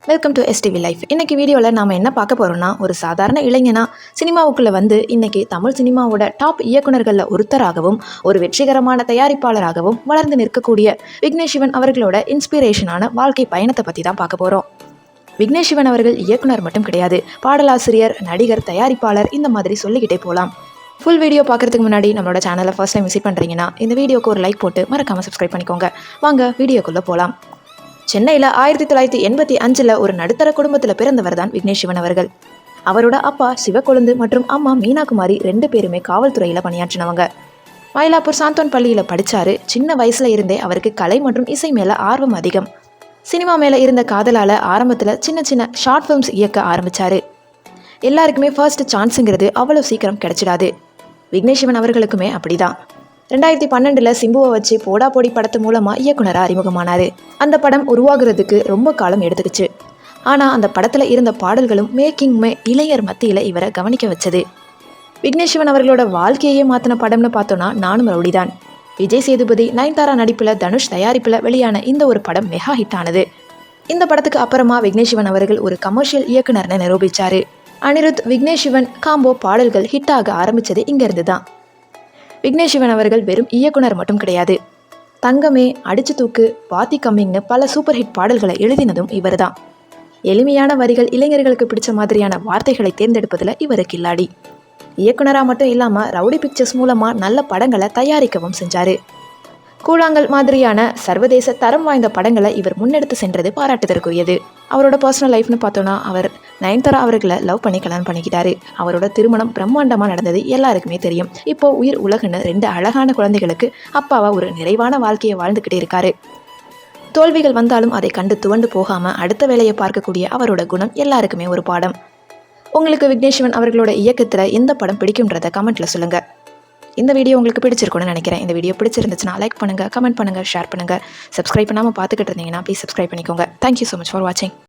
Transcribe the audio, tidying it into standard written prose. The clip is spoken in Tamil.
Welcome to STV life. இன்றைக்கி வீடியோவில் நாம் என்ன பார்க்க போகிறோம்னா, ஒரு சாதாரண இளைஞனா சினிமாவுக்குள்ளே வந்து இன்றைக்கி தமிழ் சினிமாவோட டாப் இயக்குனர்களில் ஒருத்தராகவும் ஒரு வெற்றிகரமான தயாரிப்பாளராகவும் வளர்ந்து நிற்கக்கூடிய விக்னேஷ் சிவன் அவர்களோட இன்ஸ்பிரேஷனான வாழ்க்கை பயணத்தை பற்றி தான் பார்க்க போகிறோம். விக்னேஷ் சிவன் அவர்கள் இயக்குனர் மட்டும் கிடையாது, பாடலாசிரியர், நடிகர், தயாரிப்பாளர், இந்த மாதிரி சொல்லிக்கிட்டே போகலாம். ஃபுல் வீடியோ பார்க்குறதுக்கு முன்னாடி நம்மளோட சேனலை ஃபர்ஸ்ட் டைம் விசிட் பண்ணுறீங்கன்னா இந்த வீடியோக்கு ஒரு லைக் போட்டு மறக்காமல் சப்ஸ்கிரைப் பண்ணிக்கோங்க. வாங்க வீடியோக்குள்ளே போகலாம். சென்னையில் 1985 ஒரு நடுத்தர குடும்பத்தில் பிறந்தவர் தான் விக்னேஷ் சிவன் அவர்கள். அவரோட அப்பா சிவக்கொழுந்து மற்றும் அம்மா மீனாகுமாரி 2 பேருமே காவல்துறையில் பணியாற்றினவங்க. மயிலாப்பூர் சாந்தோன் பள்ளியில் படித்தார். சின்ன வயசில் இருந்தே அவருக்கு கலை மற்றும் இசை மேலே ஆர்வம் அதிகம். சினிமா மேலே இருந்த காதலால் ஆரம்பத்தில் சின்ன சின்ன ஷார்ட் ஃபிலிம்ஸ் இயக்க ஆரம்பித்தார். எல்லாருக்குமே ஃபர்ஸ்ட் சான்ஸுங்கிறது அவ்வளோ சீக்கிரம் கிடைச்சிடாது. விக்னேஷ் சிவன் அவர்களுக்குமே அப்படிதான். 2012 சிம்புவை வச்சு போடா போடி படத்து மூலமாக இயக்குனராக அறிமுகமானார். அந்த படம் உருவாகிறதுக்கு ரொம்ப காலம் எடுத்துக்கிச்சு. ஆனால் அந்த படத்தில் இருந்த பாடல்களும் மேக்கிங்குமே இளைஞர் மத்தியில் இவரை கவனிக்க வச்சது. விக்னேஷ் சிவன் அவர்களோட வாழ்க்கையே மாற்றின படம்னு பார்த்தோன்னா நானும் ரவுடி தான். விஜய் சேதுபதி, நயன்தாரா நடிப்பில், தனுஷ் தயாரிப்பில் வெளியான இந்த ஒரு படம் மெகா ஹிட் ஆனது. இந்த படத்துக்கு அப்புறமா விக்னேஷ் சிவன் அவர்கள் ஒரு கமர்ஷியல் இயக்குனர்னு நிரூபித்தார். அனிருத், விக்னேஷ் சிவன் காம்போ பாடல்கள் ஹிட் ஆக ஆரம்பித்தது இங்கேருந்து தான். விக்னேஷ் சிவன் அவர்கள் வெறும் இயக்குனர் மட்டும் கிடையாது. தங்கமே, அடிச்சு தூக்கு, பாத்தி கம்மிங்னு பல சூப்பர் ஹிட் பாடல்களை எழுதினதும் இவர் தான். எளிமையான வரிகள், இளைஞர்களுக்கு பிடிச்ச மாதிரியான வார்த்தைகளை தேர்ந்தெடுப்பதில் இவர் கில்லாடி. இயக்குனராக மட்டும் இல்லாமல் ரவுடி பிக்சர்ஸ் மூலமாக நல்ல படங்களை தயாரிக்கவும் செஞ்சார். கூழாங்கல் மாதிரியான சர்வதேச தரம் வாய்ந்த படங்களை இவர் முன்னெடுத்து சென்றது பாராட்டுதற்குரியது. அவரோட பர்சனல் லைஃப்னு பார்த்தோன்னா, அவர் நயன்தாரா அவர்களை லவ் பண்ணி கல்யாணம் பண்ணிக்கிட்டாரு. அவரோட திருமணம் பிரம்மாண்டமாக நடந்தது எல்லாருக்குமே தெரியும். இப்போது உயிர் உலகுன்னு 2 அழகான குழந்தைகளுக்கு அப்பாவா ஒரு நிறைவான வாழ்க்கையை வாழ்ந்துக்கிட்டே இருக்காரு. தோல்விகள் வந்தாலும் அதை கண்டு துவண்டு போகாமல் அடுத்த வேலையை பார்க்கக்கூடிய அவரோட குணம் எல்லாருக்குமே ஒரு பாடம். உங்களுக்கு விக்னேஷ் சிவன் அவர்களோட இயக்கத்தில் எந்த படம் பிடிக்கும்ன்றதை கமெண்ட்டில் சொல்லுங்கள். இந்த வீடியோ உங்களுக்கு பிடிச்சிருக்கும்னு நினைக்கிறேன். இந்த வீடியோ பிடிச்சிருந்துச்சுன்னா லைக் பண்ணுங்கள், கமெண்ட் பண்ணுங்கள், ஷேர் பண்ணுங்கள். சப்ஸ்கிரைப் பண்ணாமல் பார்த்துக்கிட்டு இருந்தீங்கன்னா ப்ளீஸ் சப்ஸ்கிரைப் பண்ணிக்கோங்க. தேங்க்யூ ஸோ மச் ஃபார் வாட்சிங்.